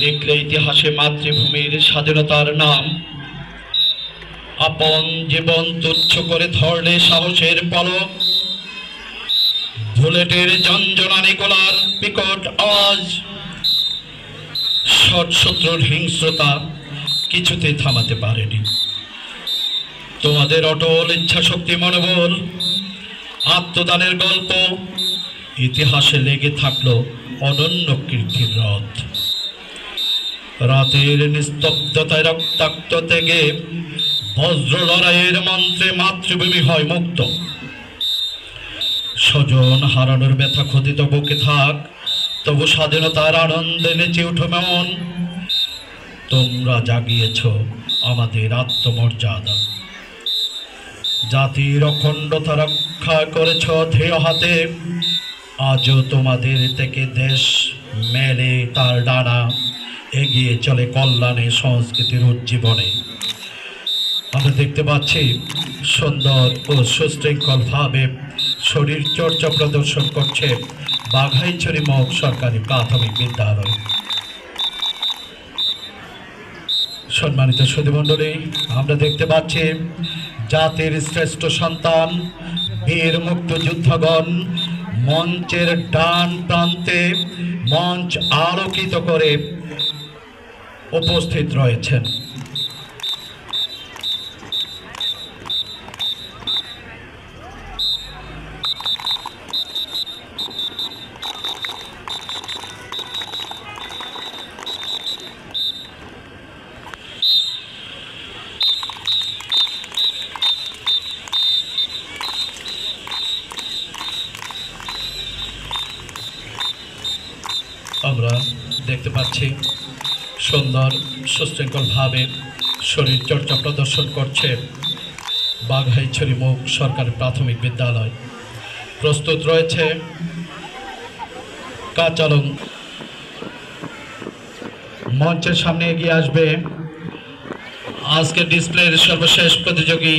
লিখলে ইতিহাসে মাতৃভূমির স্বাধীনতার নাম। আপন জীবন তুচ্ছ করে ধরলে সাহসের পলক। বুলেটের ঝনঝনানি গোলার বিকট আওয়াজ শত্রুর হিংস্রতা কিছুতেই থামাতে পারেনি। তোমাদের অটল ইচ্ছাশক্তি, মনোবল, আত্মদানের গল্প ইতিহাসে লেগে থাকলো অনন্য কীর্তির রথ। রাতের নিস্তব্ধতায় রক্তাক্ত থেকে বজ্র লড়াইয়ের মন্ত্রে মাতৃভূমি হয় মুক্ত। স্বজন হারানোর ব্যথা খোদিত বুকে থাক, তবু স্বাধীনতার আনন্দে নেচে উঠো মন। তোমরা জাগিয়েছ আমাদের আত্মমর্যাদা, জাতির অখণ্ডতা রক্ষা করেছ ধেয় হাতে। আজও তোমাদের থেকে দেশ মেলে তার ডানা, এগিয়ে চলে কল্যাণে সংস্কৃতির উজ্জীবনে। আমরা দেখতে পাচ্ছি সুন্দর ও সুশৃঙ্খলভাবে শরীর চর্চা প্রদর্শন করছে বাঘাইছড়ি মগ সরকারি প্রাথমিক বিদ্যালয়। সম্মানিত সুধীমণ্ডলী, আমরা দেখতে পাচ্ছি জাতির শ্রেষ্ঠ সন্তান বীর মুক্তিযোদ্ধাগণ মঞ্চের ডান প্রান্তে মঞ্চ আলোকিত করে উপস্থিত রয়েছেন। আমরা দেখতে পাচ্ছি সুন্দর সুশৃঙ্খলভাবে শরীর চর্চা প্রদর্শন করছে বাঘাইছড়ি মগ সরকারি প্রাথমিক বিদ্যালয়। প্রস্তুত রয়েছে কাচালং। মঞ্চের সামনে এগিয়ে আসবে আজকের ডিসপ্লের সর্বশেষ প্রতিযোগী